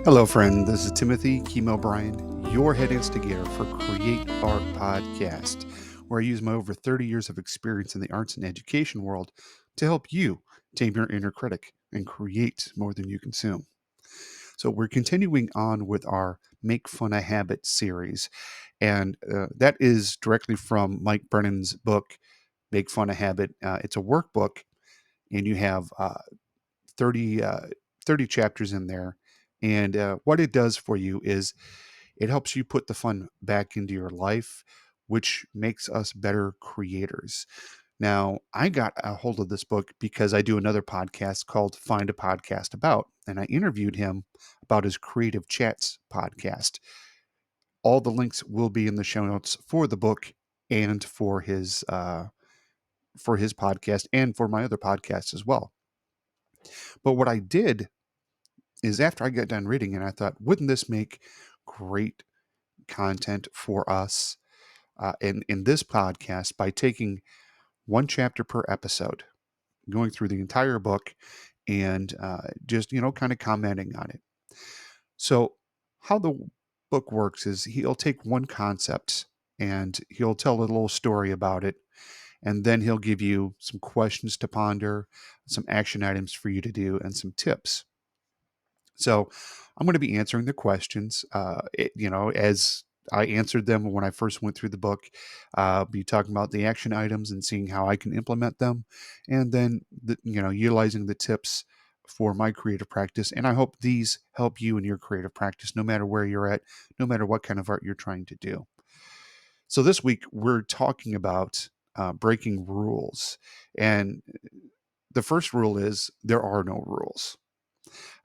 Hello, friend. This is Timothy Kimo Bryan, your head instigator for Create Art Podcast, where I use my over 30 years of experience in the arts and education world to help you tame your inner critic and create more than you consume. So, we're continuing on with our Make Fun a Habit series, and that is directly from Mike Brennan's book, Make Fun a Habit. It's a workbook, and you have 30, 30 chapters in there. And what it does for you is it helps you put the fun back into your life, which makes us better creators. Now, I got a hold of this book because I do another podcast called Find a Podcast About, and I interviewed him about his Creative Chats podcast. All the links will be in the show notes for the book and for his podcast and for my other podcast as well. But what I did is after I got done reading it, I thought, wouldn't this make great content for us in this podcast by taking one chapter per episode, going through the entire book and just, kind of commenting on it. So, how the book works is he'll take one concept and he'll tell a little story about it. And then he'll give you some questions to ponder, some action items for you to do, and some tips. So I'm going to be answering the questions, as I answered them when I first went through the book. Be talking about the action items and seeing how I can implement them, and then utilizing the tips for my creative practice. And I hope these help you in your creative practice, no matter where you're at, no matter what kind of art you're trying to do. So this week we're talking about breaking rules, and the first rule is there are no rules.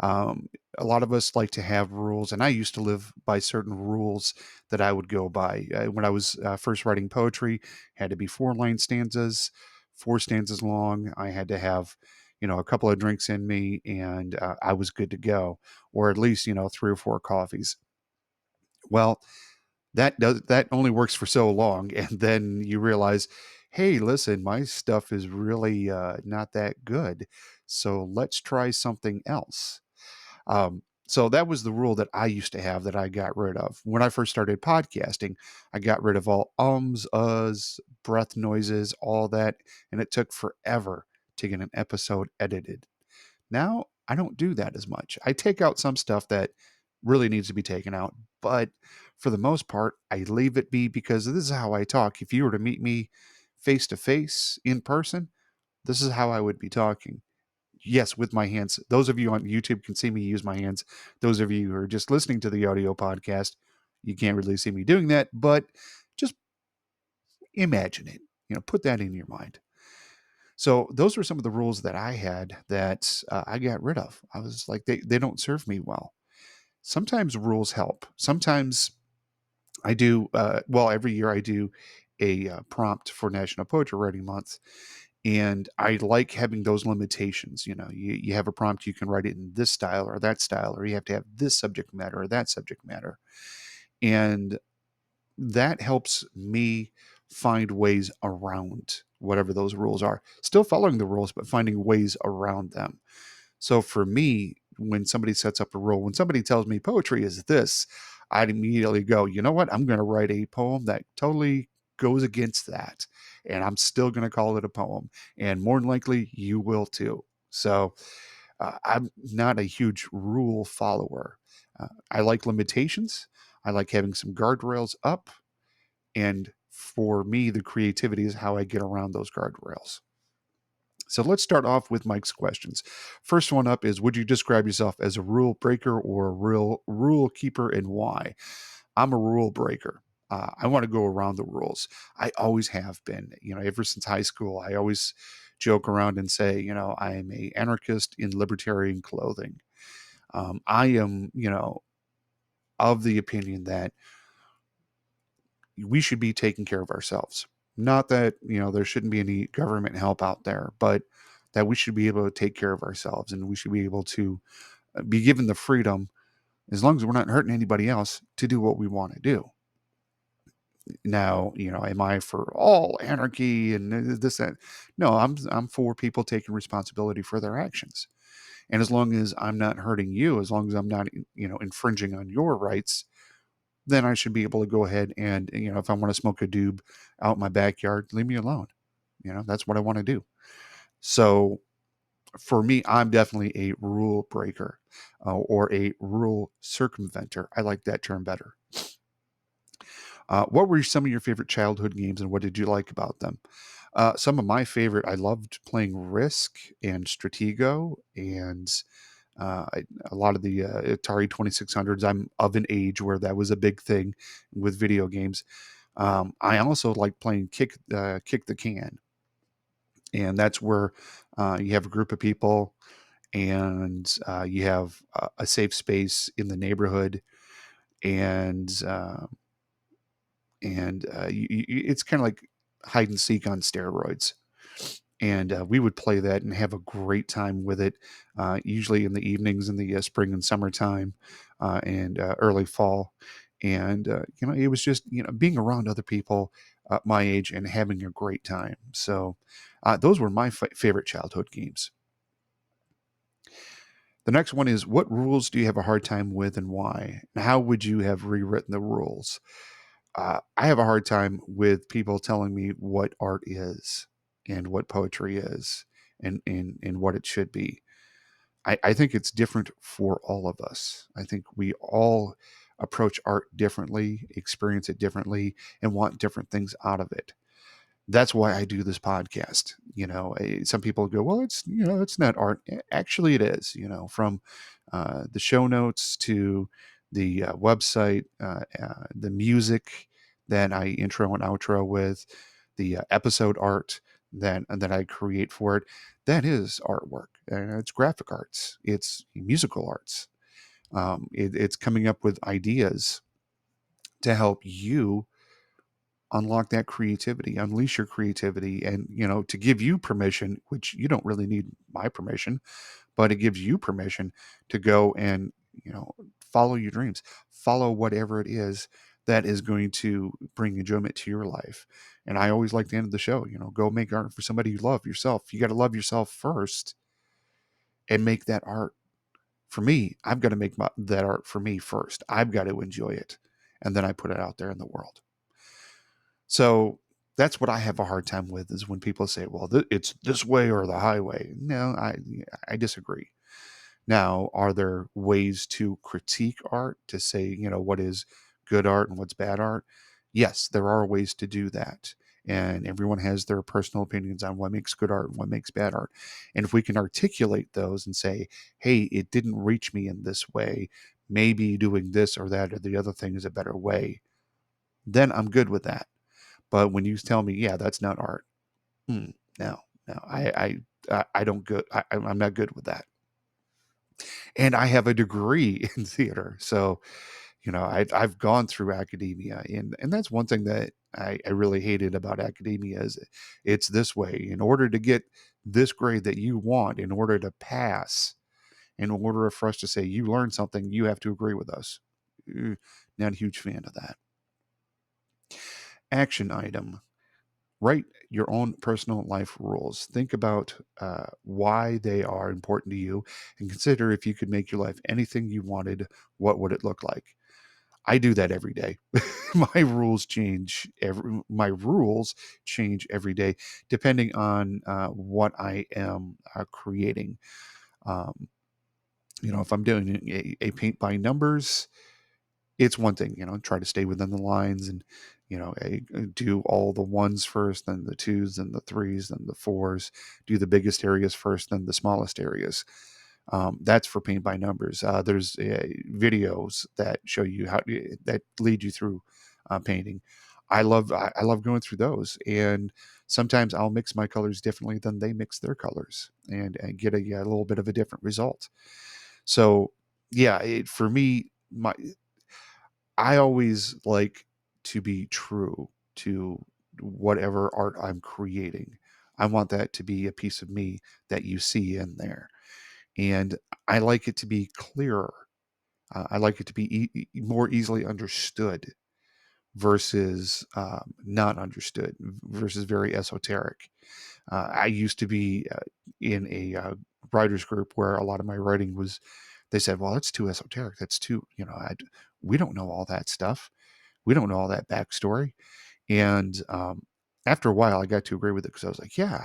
Um, a lot of us like to have rules, and I used to live by certain rules that I would go by. When I was first writing poetry, had to be four-line stanzas, four stanzas long. I had to have, a couple of drinks in me, and I was good to go, or at least three or four coffees. Well, that only works for so long, and then you realize, hey, listen, my stuff is really not that good, so let's try something else. So that was the rule that I used to have that I got rid of. When I first started podcasting, I got rid of all ums, uhs, breath noises, all that, and it took forever to get an episode edited. Now I don't do that as much. I take out some stuff that really needs to be taken out, but for the most part, I leave it be because this is how I talk. If you were to meet me face to face in person, this is how I would be talking. Yes, with my hands. Those of you on YouTube can see me use my hands. Those of you who are just listening to the audio podcast, you can't really see me doing that, but just imagine it. Put that in your mind. So those were some of the rules that I had that I got rid of. I was like, they don't serve me well. Sometimes rules help. Sometimes I do, every year I do a prompt for National Poetry Writing Month. And I like having those limitations. You have a prompt, you can write it in this style or that style, or you have to have this subject matter or that subject matter. And that helps me find ways around whatever those rules are. Still following the rules, but finding ways around them. So for me, when somebody sets up a rule, when somebody tells me poetry is this, I'd immediately go, you know what? I'm going to write a poem that totally goes against that. And I'm still going to call it a poem. And more than likely, you will too. So I'm not a huge rule follower. I like limitations. I like having some guardrails up. And for me, the creativity is how I get around those guardrails. So let's start off with Mike's questions. First one up is, would you describe yourself as a rule breaker or a real rule keeper, and why? I'm a rule breaker. I want to go around the rules. I always have been, ever since high school. I always joke around and say, I am a anarchist in libertarian clothing. I am, of the opinion that we should be taking care of ourselves. Not that, there shouldn't be any government help out there, but that we should be able to take care of ourselves, and we should be able to be given the freedom, as long as we're not hurting anybody else, to do what we want to do. Now, am I for all anarchy and this, that? No, I'm for people taking responsibility for their actions. And as long as I'm not hurting you, as long as I'm not, infringing on your rights, then I should be able to go ahead and, if I want to smoke a doob out in my backyard, leave me alone. That's what I want to do. So for me, I'm definitely a rule breaker, or a rule circumventer. I like that term better. What were some of your favorite childhood games, and what did you like about them? Some of my favorite, I loved playing Risk and Stratego, and a lot of the Atari 2600s. I'm of an age where that was a big thing with video games. I also like playing Kick the Can, and that's where you have a group of people, and you have a safe space in the neighborhood, and it's kind of like hide and seek on steroids. And we would play that and have a great time with it, usually in the evenings in the spring and summertime, and early fall. And it was just being around other people my age and having a great time. So those were my favorite childhood games. The next one is, what rules do you have a hard time with and why? And how would you have rewritten the rules? I have a hard time with people telling me what art is and what poetry is, and what it should be. I think it's different for all of us. I think we all approach art differently, experience it differently, and want different things out of it. That's why I do this podcast. Some people go, well, it's not art. Actually, it is. From the show notes to the website, the music that I intro and outro with, the episode art that I create for it. That is artwork. It's graphic arts. It's musical arts. It's coming up with ideas to help you unlock that creativity, unleash your creativity, and to give you permission, which you don't really need my permission, but it gives you permission to go and follow your dreams, follow whatever it is that is going to bring enjoyment to your life. And I always like the end of the show, go make art for somebody you love, yourself. You got to love yourself first and make that art. For me, I've got to make that art for me first. I've got to enjoy it, and then I put it out there in the world. So that's what I have a hard time with, is when people say, well, it's this way or the highway. No, I disagree. Now, are there ways to critique art, to say, what is good art and what's bad art? Yes, there are ways to do that. And everyone has their personal opinions on what makes good art and what makes bad art. And if we can articulate those and say, hey, it didn't reach me in this way, maybe doing this or that or the other thing is a better way, then I'm good with that. But when you tell me, yeah, that's not art, no, no, I don't good. I'm not good with that. And I have a degree in theater, so I've gone through academia, and that's one thing that I really hated about academia is it's this way. In order to get this grade that you want, in order to pass, in order for us to say you learned something, you have to agree with us. Not a huge fan of that. Action item. Write your own personal life rules. Think about why they are important to you, and consider if you could make your life anything you wanted, what would it look like? I do that every day. My rules change every day, depending on what I am creating. Um, if I'm doing a paint by numbers, it's one thing, try to stay within the lines, and, do all the ones first, then the twos, then the threes, then the fours, do the biggest areas first, then the smallest areas. That's for paint by numbers. There's videos that show you that lead you through painting. I love going through those, and sometimes I'll mix my colors differently than they mix their colors, and get a little bit of a different result. So yeah, for me, I always like to be true to whatever art I'm creating. I want that to be a piece of me that you see in there. And I like it to be clearer. I like it to be more easily understood versus not understood versus very esoteric. I used to be in a writers group where a lot of my writing was, they said, well, that's too esoteric. That's too, we don't know all that stuff. We don't know all that backstory. And after a while, I got to agree with it because I was like, yeah,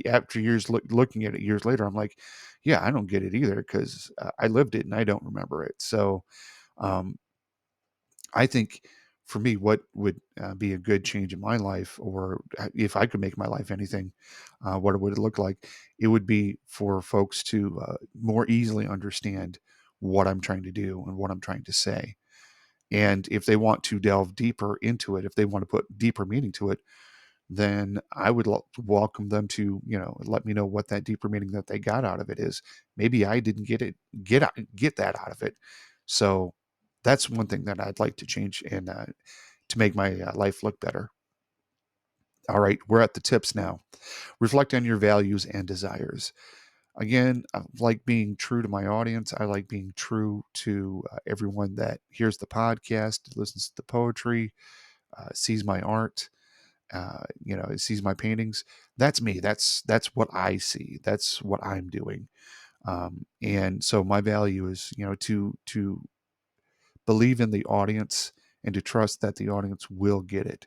after years looking at it years later, I'm like, yeah, I don't get it either because I lived it and I don't remember it. So um, I think for me, what would be a good change in my life, or if I could make my life anything, what would it look like? It would be for folks to more easily understand what I'm trying to do and what I'm trying to say. And if they want to delve deeper into it, if they want to put deeper meaning to it, then I would welcome them to, let me know what that deeper meaning that they got out of it is. Maybe I didn't get that out of it. So that's one thing that I'd like to change and to make my life look better. All right, we're at the tips now. Reflect on your values and desires. Again, I like being true to my audience. I like being true to everyone that hears the podcast, listens to the poetry, sees my art, sees my paintings. That's me. That's what I see. That's what I'm doing. And so my value is, to believe in the audience and to trust that the audience will get it.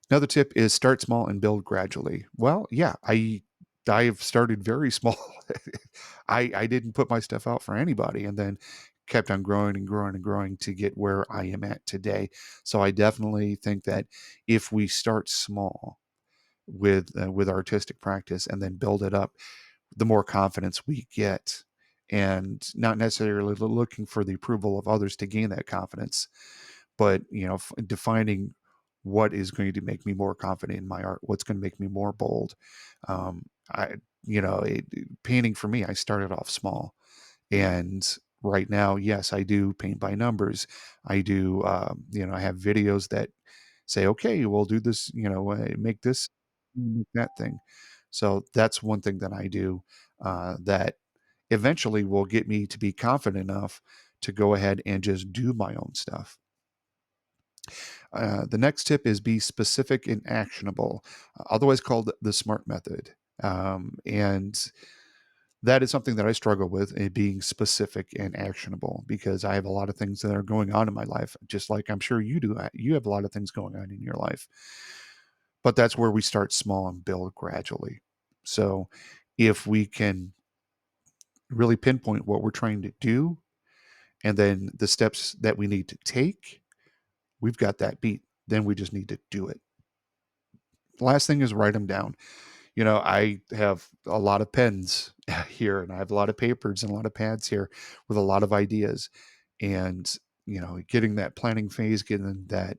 Another tip is start small and build gradually. Well, yeah, I have started very small. I didn't put my stuff out for anybody, and then kept on growing and growing and growing to get where I am at today. So I definitely think that if we start small with artistic practice and then build it up, the more confidence we get, and not necessarily looking for the approval of others to gain that confidence, but defining what is going to make me more confident in my art, what's going to make me more bold. I painting for me, I started off small, and right now, yes, I do paint by numbers. I do I have videos that say, okay, we'll do this, make this, make that thing. So that's one thing that I do that eventually will get me to be confident enough to go ahead and just do my own stuff. The next tip is be specific and actionable, otherwise called the SMART method. And that is something that I struggle with, being specific and actionable, because I have a lot of things that are going on in my life, just like I'm sure you do. You have a lot of things going on in your life, but that's where we start small and build gradually. So if we can really pinpoint what we're trying to do and then the steps that we need to take, we've got that beat. Then we just need to do it. The last thing is write them down. I have a lot of pens here, and I have a lot of papers and a lot of pads here with a lot of ideas. And, getting that planning phase, getting that,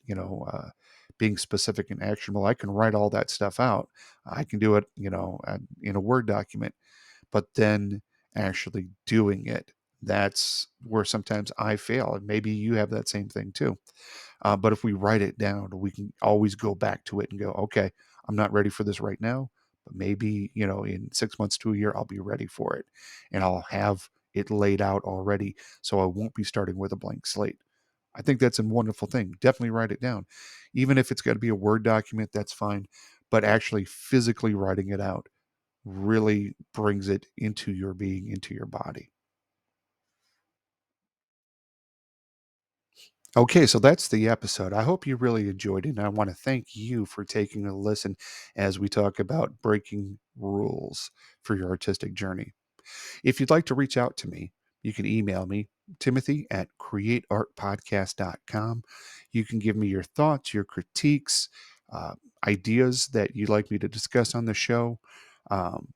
being specific and actionable, I can write all that stuff out. I can do it, in a Word document, but then actually doing it, that's where sometimes I fail. And maybe you have that same thing too. But if we write it down, we can always go back to it and go, okay, I'm not ready for this right now, but maybe, in 6 months to a year, I'll be ready for it. And I'll have it laid out already. So I won't be starting with a blank slate. I think that's a wonderful thing. Definitely write it down. Even if it's got to be a Word document, that's fine. But actually physically writing it out really brings it into your being, into your body. Okay, so that's the episode. I hope you really enjoyed it. And I want to thank you for taking a listen as we talk about breaking rules for your artistic journey. If you'd like to reach out to me, you can email me, Timothy at createartpodcast.com. You can give me your thoughts, your critiques, ideas that you'd like me to discuss on the show. Um,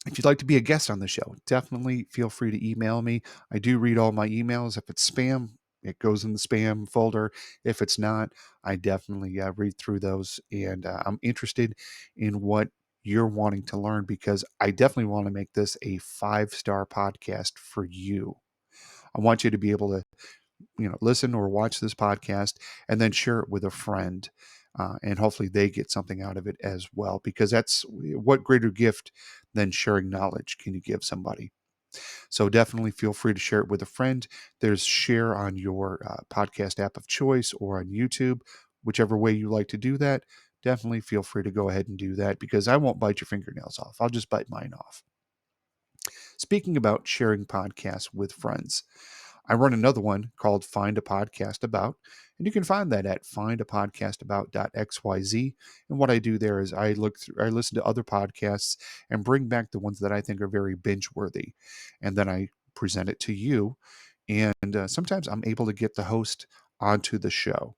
if you'd like to be a guest on the show, definitely feel free to email me. I do read all my emails. If it's spam, it goes in the spam folder. If it's not, I definitely read through those. And I'm interested in what you're wanting to learn, because I definitely want to make this a 5-star podcast for you. I want you to be able to listen or watch this podcast and then share it with a friend, and hopefully they get something out of it as well, because that's what greater gift than sharing knowledge can you give somebody. So definitely feel free to share it with a friend. There's share on your podcast app of choice or on YouTube, whichever way you like to do that. Definitely feel free to go ahead and do that because I won't bite your fingernails off. I'll just bite mine off. Speaking about sharing podcasts with friends, I run another one called Find a Podcast About, and you can find that at findapodcastabout.xyz. And what I do there is I listen to other podcasts and bring back the ones that I think are very binge worthy, and then I present it to you. And sometimes I'm able to get the host onto the show.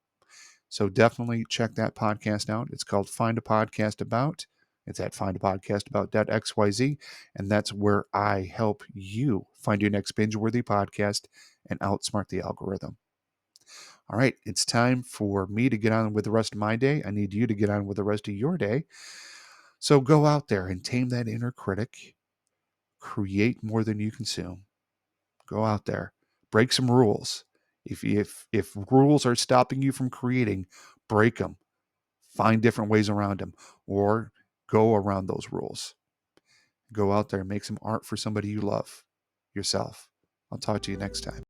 So definitely check that podcast out. It's called Find a Podcast About. It's at findapodcastabout.xyz. And that's where I help you find your next binge worthy podcast and outsmart the algorithm. All right, it's time for me to get on with the rest of my day. I need you to get on with the rest of your day. So go out there and tame that inner critic. Create more than you consume. Go out there, break some rules. If rules are stopping you from creating, break them. Find different ways around them or go around those rules. Go out there and make some art for somebody you love, yourself. I'll talk to you next time.